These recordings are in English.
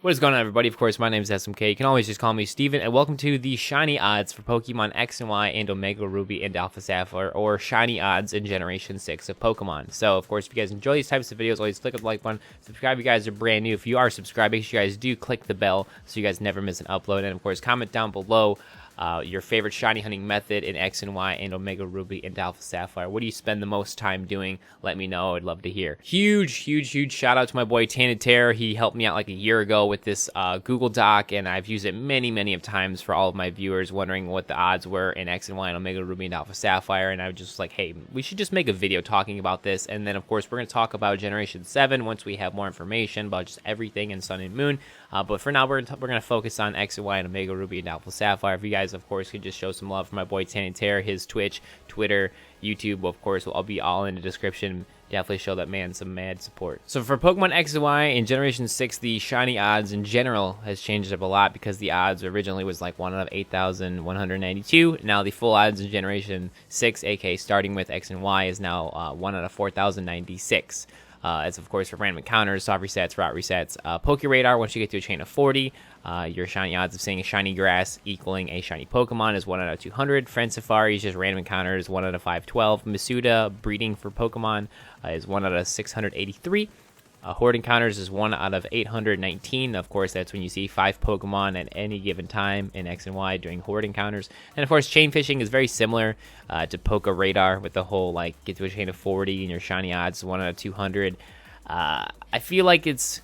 What is going on, everybody? Of course, my name is SMK. You can always just call me Steven, and welcome to the shiny odds for Pokemon X and Y and Omega Ruby and Alpha Sapphire, or shiny odds in Generation 6 of Pokemon. So, of course, if you guys enjoy these types of videos, always click the like button. Subscribe if you guys are brand new. If you are subscribed, make sure you guys do click the bell so you guys never miss an upload. And, of course, comment down below your favorite shiny hunting method in X and Y and Omega Ruby and Alpha Sapphire. What do you spend the most time doing? Let me know. I'd love to hear. Huge shout out to my boy TAINTEDTERROR. He helped me out like a year ago with this Google Doc, and I've used it many of times for all of my viewers wondering what the odds were in X and Y and Omega Ruby and Alpha Sapphire. And I was just like, hey, we should just make a video talking about this. And then, of course, we're going to talk about Generation 7 once we have more information about just everything in Sun and Moon. But for now, we're gonna focus on X and Y and Omega Ruby and Alpha Sapphire. If you guys, of course, could just show some love for my boy TAINTEDTERROR, his Twitch, Twitter, YouTube, of course, I'll be all in the description. Definitely show that man some mad support. So for Pokemon X and Y in Generation 6, the shiny odds in general has changed up a lot because the odds originally was like 1 out of 8,192. Now the full odds in Generation 6, aka starting with X and Y, is now 1 out of 4,096. It's, of course, for random encounters, soft resets, route resets. PokeRadar, once you get to a chain of 40, your shiny odds of seeing a shiny grass equaling a shiny Pokemon is 1 out of 200. Friend Safari is just random encounters, 1 out of 512. Masuda, breeding for Pokemon, is 1 out of 683. Horde encounters is 1 out of 819. Of course, that's when you see 5 Pokemon at any given time in X and Y during Horde encounters. And of course, chain fishing is very similar to PokeRadar with the whole like get to a chain of 40 and your shiny odds 1 out of 200. I feel like it's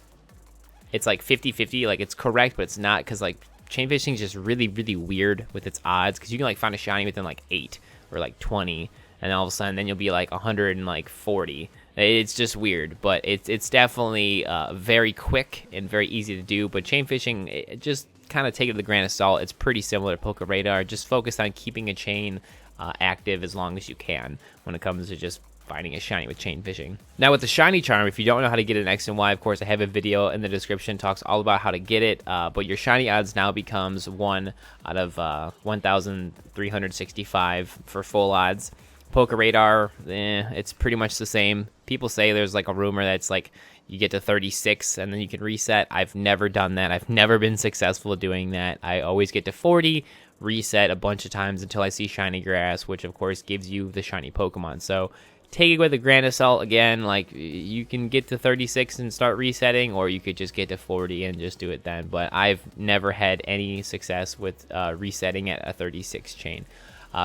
like 50-50. Like it's correct, but it's not, because like chain fishing is just really weird with its odds, because you can like find a shiny within like 8 or like 20, and all of a sudden then you'll be like 140. It's just weird, but it's definitely very quick and very easy to do. But chain fishing, just kind of take it with a grain of salt. It's pretty similar to PokeRadar. Just focus on keeping a chain active as long as you can when it comes to just finding a shiny with chain fishing. Now with the shiny charm, if you don't know how to get an X and Y, of course I have a video in the description talks all about how to get it. But your shiny odds now becomes 1 out of 1,365 for full odds. PokeRadar, it's pretty much the same. People say there's like a rumor that's like you get to 36 and then you can reset. I've never done that. I've never been successful at doing that. I always get to 40, reset a bunch of times until I see shiny grass, which of course gives you the shiny Pokemon. So take it with a grain of salt. Again, like you can get to 36 and start resetting, or you could just get to 40 and just do it then. But I've never had any success with resetting at a 36 chain.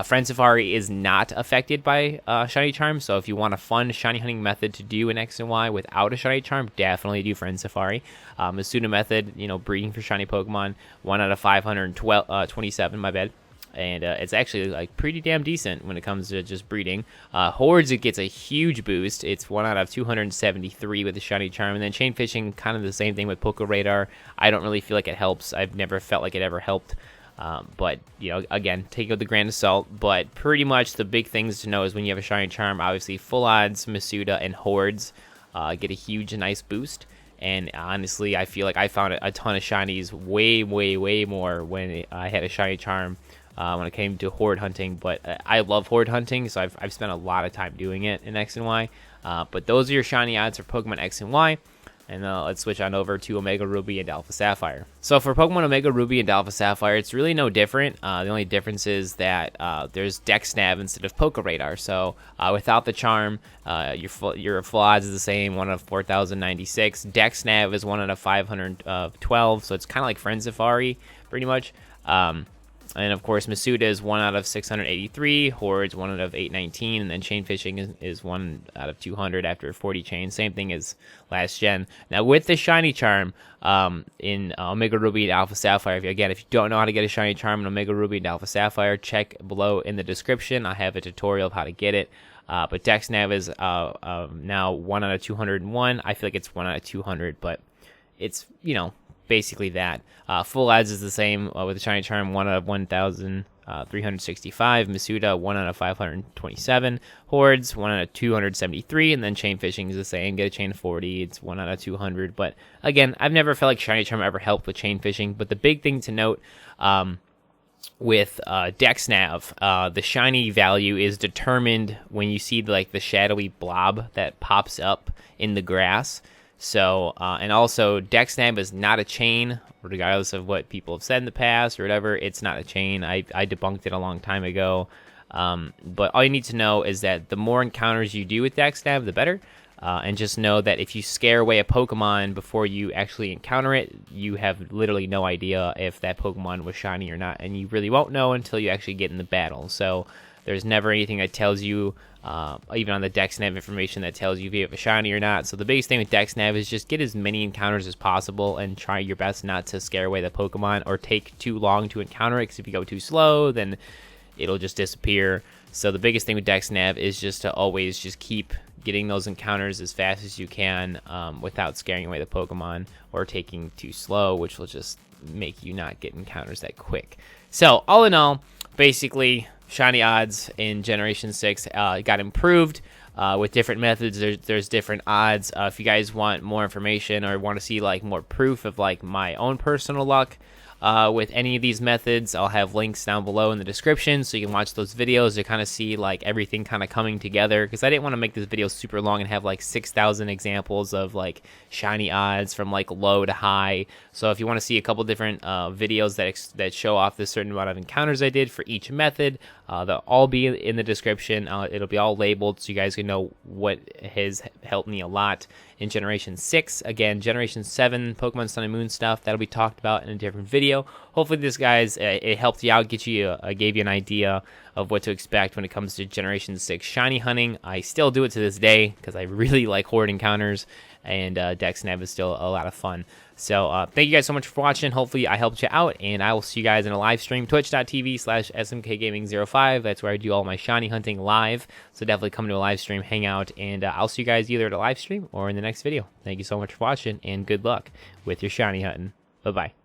Friend Safari is not affected by Shiny Charm, so if you want a fun shiny hunting method to do in X and Y without a Shiny Charm, definitely do Friend Safari. Masuda method, breeding for shiny Pokemon, 1 out of 527, my bad. And it's actually like pretty damn decent when it comes to just breeding. Hordes, it gets a huge boost. It's 1 out of 273 with the shiny charm. And then chain fishing, kind of the same thing with PokeRadar. I don't really feel like it helps. I've never felt like it ever helped. But, again, take it with a grain of salt. But pretty much the big things to know is when you have a shiny charm, obviously full odds, Masuda, and Hordes get a huge, nice boost. And honestly, I feel like I found a ton of shinies way more when I had a shiny charm when it came to Horde hunting. But I love Horde hunting, so I've spent a lot of time doing it in X and Y. But those are your shiny odds for Pokemon X and Y. And let's switch on over to Omega Ruby and Alpha Sapphire. So for Pokemon Omega Ruby and Alpha Sapphire, it's really no different. The only difference is that there's Dexnav instead of PokeRadar. So without the charm, your full odds is the same, 1 out of 4,096. Dexnav is 1 out of 512, so it's kind of like Friend Safari, pretty much. And of course, Masuda is 1 out of 683, Hordes 1 out of 819, and then chain fishing is 1 out of 200 after 40 chains. Same thing as last gen. Now with the shiny charm in Omega Ruby and Alpha Sapphire, if you don't know how to get a shiny charm in Omega Ruby and Alpha Sapphire, check below in the description. I have a tutorial of how to get it. But Dexnav is now 1 out of 201. I feel like it's 1 out of 200, but it's basically that. Full odds is the same with the shiny charm, 1 out of 1,365. Masuda, 1 out of 527. Hordes, 1 out of 273. And then chain fishing is the same. Get a chain of 40. It's 1 out of 200. But again, I've never felt like shiny charm ever helped with chain fishing. But the big thing to note with Dexnav, the shiny value is determined when you see like the shadowy blob that pops up in the grass. So, and also Dexnav is not a chain, regardless of what people have said in the past or whatever. It's not a chain. I debunked it a long time ago. But all you need to know is that the more encounters you do with Dexnav, the better. And just know that if you scare away a Pokemon before you actually encounter it, you have literally no idea if that Pokemon was shiny or not. And you really won't know until you actually get in the battle. So there's never anything that tells you, even on the Dexnav information, that tells you if you have a shiny or not. So the biggest thing with Dexnav is just get as many encounters as possible and try your best not to scare away the Pokemon or take too long to encounter it, because if you go too slow, then it'll just disappear. So the biggest thing with Dexnav is just to always just keep getting those encounters as fast as you can, without scaring away the Pokemon or taking too slow, which will just make you not get encounters that quick. So all in all, basically, shiny odds in Generation 6 got improved with different methods. There's different odds. If you guys want more information or want to see like more proof of like my own personal luck with any of these methods, I'll have links down below in the description so you can watch those videos to kind of see like everything kind of coming together, because I didn't want to make this video super long and have like 6,000 examples of like shiny odds from like low to high. So if you want to see a couple different videos that show off the certain amount of encounters I did for each method, they'll all be in the description. It'll be all labeled so you guys can know what has helped me a lot in Generation 6. Again, Generation 7 Pokemon Sun and Moon stuff, that'll be talked about in a different video. Hopefully this, guys, it helped you out, gave you an idea of what to expect when it comes to Generation 6 shiny hunting. I still do it to this day because I really like Horde encounters, and Dexnav is still a lot of fun. So thank you guys so much for watching. Hopefully I helped you out, and I will see you guys in a live stream, twitch.tv/smkgaming05. That's where I do all my shiny hunting live. So definitely come to a live stream, hang out, and I'll see you guys either at a live stream or in the next video. Thank you so much for watching, and good luck with your shiny hunting. Bye-bye.